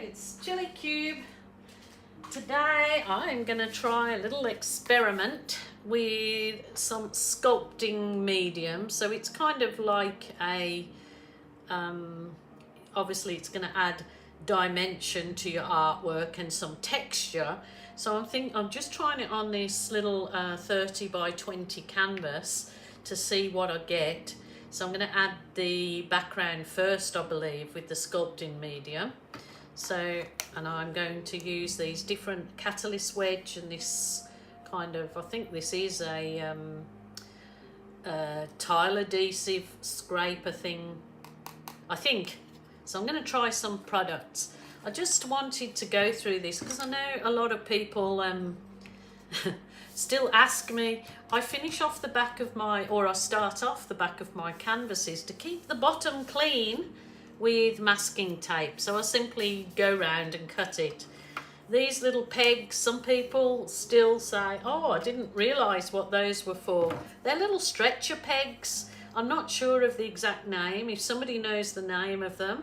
It's Chili Cube. Today I'm going to try a little experiment with some sculpting medium. So it's kind of like a, obviously it's going to add dimension to your artwork and some texture. So I'm just trying it on this little 30 by 20 canvas to see what I get. So I'm going to add the background first, I believe, with the sculpting medium. So, and I'm going to use these different catalyst wedge and this kind of, I think this is a tile adhesive scraper thing, I think. So I'm going to try some products. I just wanted to go through this because I know a lot of people still ask me. I finish off the back of my, or I start off the back of my canvases to keep the bottom clean with masking tape. So I simply go round and cut it. These little pegs, some people still say, oh, I didn't realise what those were for. They're little stretcher pegs. I'm not sure of the exact name. If somebody knows the name of them,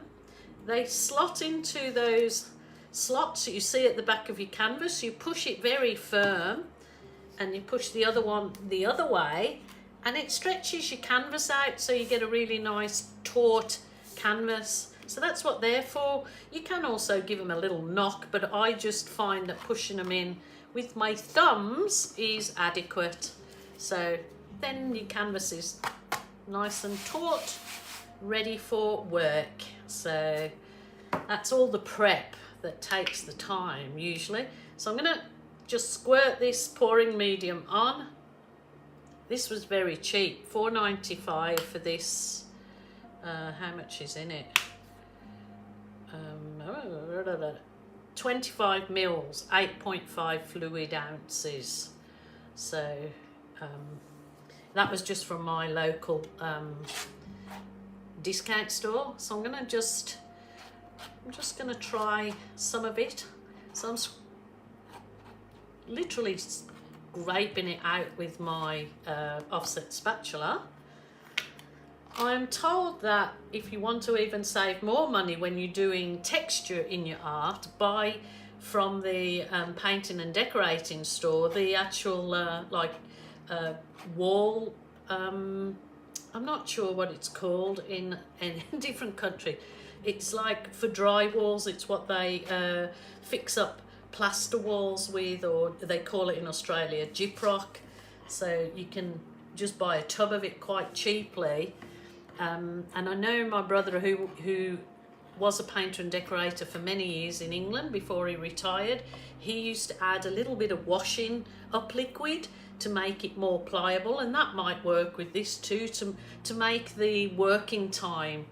they slot into those slots that you see at the back of your canvas. You push it very firm and you push the other one the other way and it stretches your canvas out so you get a really nice taut canvas. So that's what they're for. You can also give them a little knock, but I just find that pushing them in with my thumbs is adequate. So then your canvas is nice and taut, ready for work. So that's all the prep that takes the time usually. So I'm gonna just squirt this pouring medium on. This was very cheap, $4.95 for this. How much is in it? 25 mils, 8.5 fluid ounces. So that was just from my local discount store. So I'm just gonna try some of it. So I'm literally scraping it out with my offset spatula. I'm told that if you want to even save more money when you're doing texture in your art, buy from the painting and decorating store the actual wall, I'm not sure what it's called in a different country. It's like for dry walls, it's what they fix up plaster walls with, or they call it in Australia gyprock. So you can just buy a tub of it quite cheaply. And I know my brother who was a painter and decorator for many years in England before he retired, he used to add a little bit of washing up liquid to make it more pliable, and that might work with this too, to make the working time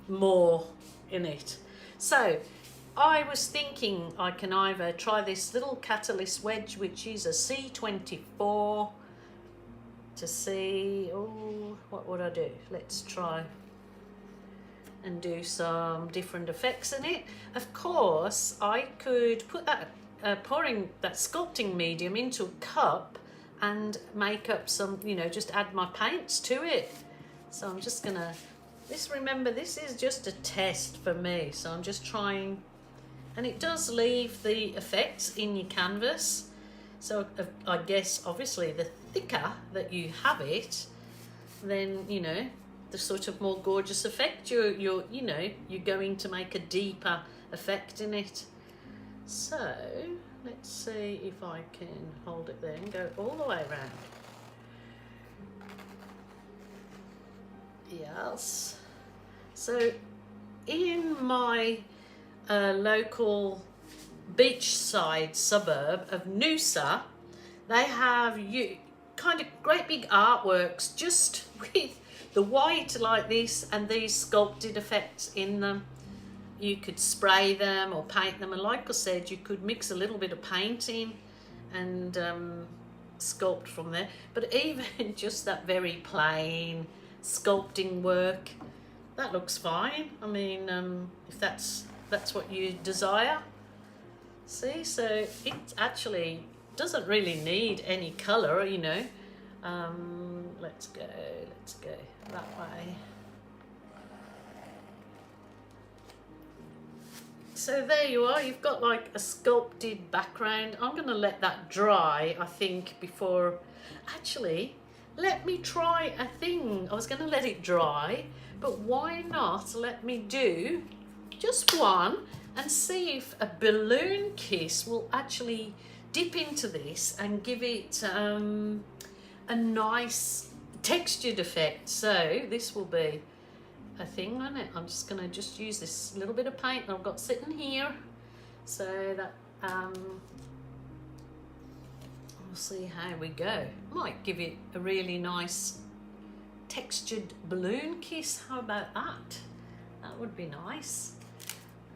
more in it. So I was thinking I can either try this little catalyst wedge, which is a C24, to see, oh, what would I do? Let's try and do some different effects in it. Of course, I could put that pouring that sculpting medium into a cup and make up some, you know, just add my paints to it. So I'm just gonna, remember, this is just a test for me. So I'm just trying, and it does leave the effects in your canvas. So I guess obviously the thicker that you have it, then, you know, the sort of more gorgeous effect you're going to make a deeper effect in it. So let's see if I can hold it there and go all the way around. Yes. So in my local beachside suburb of Noosa, they have kind of great big artworks just with the white like this and these sculpted effects in them. You could spray them or paint them, and like I said, you could mix a little bit of paint in and sculpt from there. But even just that very plain sculpting work, that looks fine. I mean, if that's what you desire. See, so it actually doesn't really need any colour, you know. Let's go that way. So there you are, you've got like a sculpted background. I'm going to let that dry, I think, before... Actually, let me try a thing. I was going to let it dry, but why not let me do just one and see if a balloon kiss will actually dip into this and give it a nice textured effect. So this will be a thing, won't it? I'm just gonna use this little bit of paint that I've got sitting here, so that we'll see how we go. Might give it a really nice textured balloon kiss. How about that? That would be nice.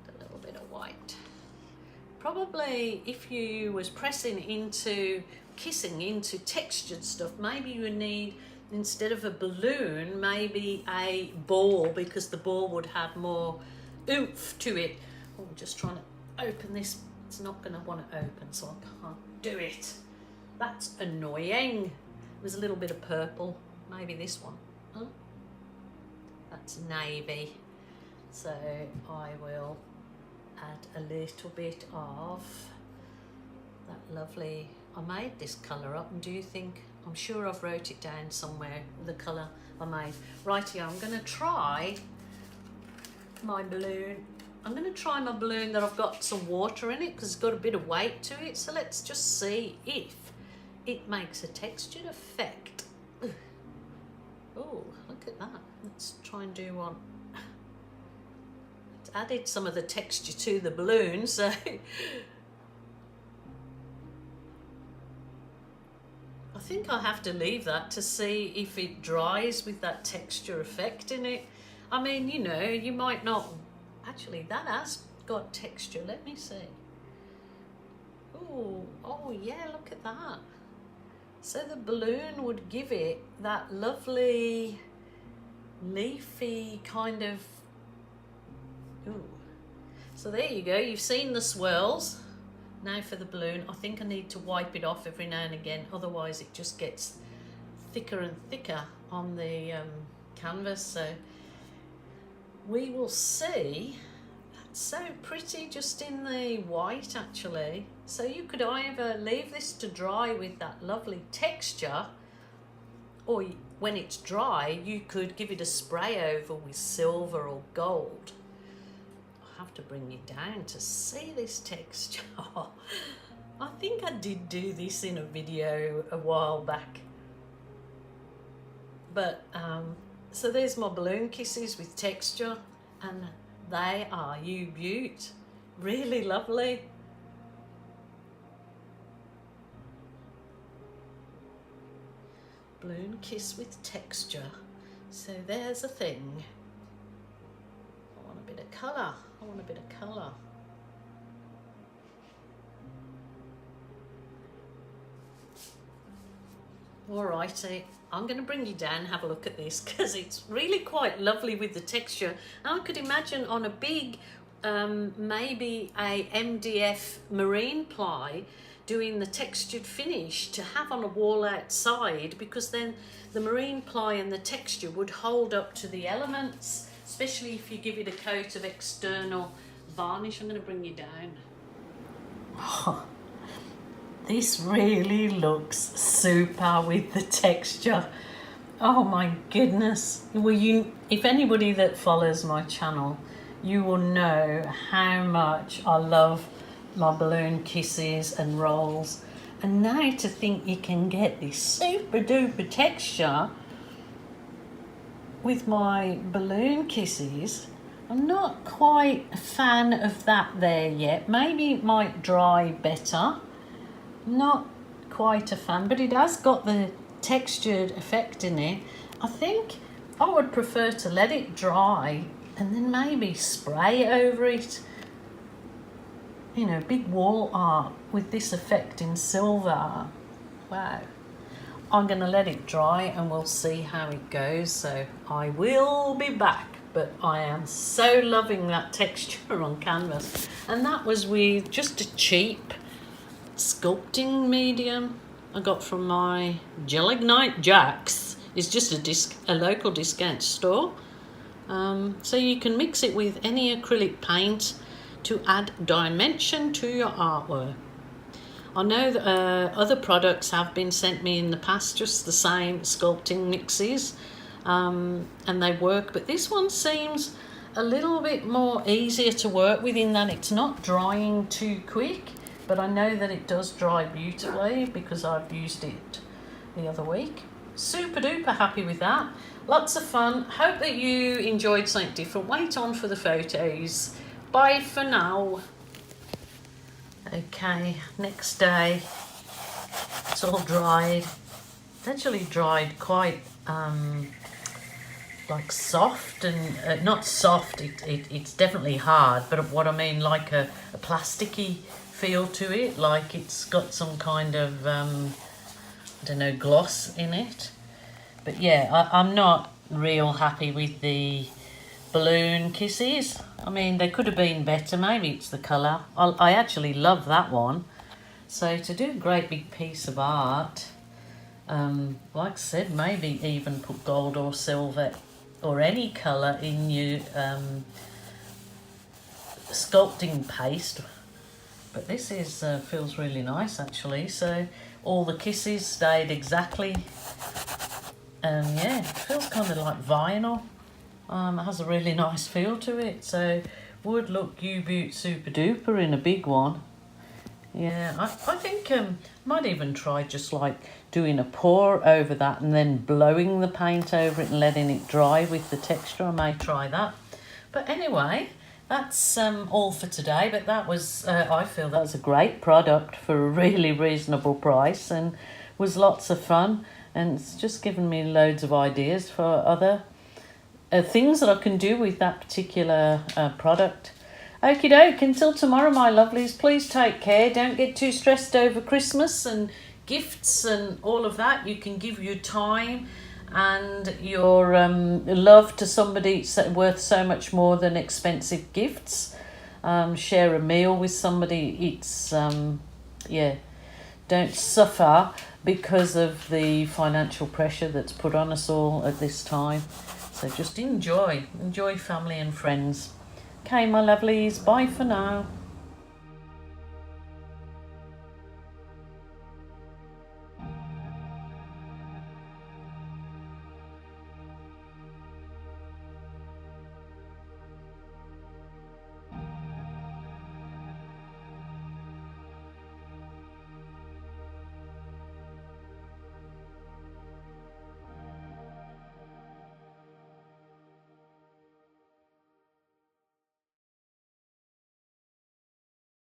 A little bit of white. Probably if you was pressing into kissing into textured stuff, maybe you would need, instead of a balloon, maybe a ball, because the ball would have more oomph to it. Oh, I'm just trying to open this. It's not going to want to open, so I can't do it. That's annoying. There's a little bit of purple. Maybe this one. Huh? That's navy. So I will add a little bit of that lovely... I made this colour up, and do you think... I'm sure I've wrote it down somewhere, the colour I made. Right here, I'm going to try my balloon. I'm going to try my balloon that I've got some water in it, because it's got a bit of weight to it. So let's just see if it makes a textured effect. Oh, look at that. Let's try and do one. It's added some of the texture to the balloon, so... I think I'll have to leave that to see if it dries with that texture effect in it. I mean, you know, you might not... Actually, that has got texture. Let me see. Oh yeah, look at that. So the balloon would give it that lovely, leafy kind of... Ooh. So there you go. You've seen the swirls. Now for the balloon, I think I need to wipe it off every now and again, otherwise it just gets thicker and thicker on the canvas. So we will see. That's so pretty just in the white actually. So you could either leave this to dry with that lovely texture, or when it's dry you could give it a spray over with silver or gold. Have to bring it down to see this texture. I think I did do this in a video a while back, but so there's my balloon kisses with texture, and they are you beaut, really lovely. Balloon kiss with texture. So there's a thing. I want a bit of colour. I want a bit of colour. Alrighty, I'm going to bring you down and have a look at this, because it's really quite lovely with the texture. And I could imagine on a big, maybe a MDF marine ply, doing the textured finish to have on a wall outside, because then the marine ply and the texture would hold up to the elements, especially if you give it a coat of external varnish. I'm going to bring you down. Oh, this really looks super with the texture. Oh my goodness. Well, if anybody that follows my channel, you will know how much I love my balloon kisses and rolls. And now to think you can get this super duper texture with my balloon kisses, I'm not quite a fan of that there yet. Maybe it might dry better. Not quite a fan, but it has got the textured effect in it. I think I would prefer to let it dry and then maybe spray over it. You know, big wall art with this effect in silver. Wow. I'm going to let it dry and we'll see how it goes. So I will be back, but I am so loving that texture on canvas. And that was with just a cheap sculpting medium I got from my Gelignite Jack's. It's just a local discount store. So you can mix it with any acrylic paint to add dimension to your artwork. I know that other products have been sent me in the past, just the same sculpting mixes, and they work, but this one seems a little bit more easier to work with in that it's not drying too quick, but I know that it does dry beautifully because I've used it the other week. Super duper happy with that. Lots of fun. Hope that you enjoyed something different. Wait on for the photos. Bye for now. Okay, next day. It's all dried. It's actually dried quite like soft, and not soft, it's definitely hard, but what I mean, like a plasticky feel to it, like it's got some kind of I don't know, gloss in it. But yeah, I'm not real happy with the balloon kisses. I mean, they could have been better. Maybe it's the colour. I actually love that one. So to do a great big piece of art, like I said, maybe even put gold or silver or any colour in your sculpting paste. But this is feels really nice actually. So all the kisses stayed exactly. Yeah, it feels kind of like vinyl. It has a really nice feel to it. So would look U-Boot super duper in a big one. Yeah, I think might even try just like doing a pour over that and then blowing the paint over it and letting it dry with the texture. I may try that. But anyway, that's all for today. But that was, I feel that was a great product for a really reasonable price and was lots of fun. And it's just given me loads of ideas for other things that I can do with that particular product. Okie doke, until tomorrow, my lovelies, please take care. Don't get too stressed over Christmas and gifts and all of that. You can give your time and your love to somebody worth so much more than expensive gifts. Share a meal with somebody. It's, yeah, don't suffer because of the financial pressure that's put on us all at this time. So just enjoy family and friends. Okay, my lovelies, bye for now.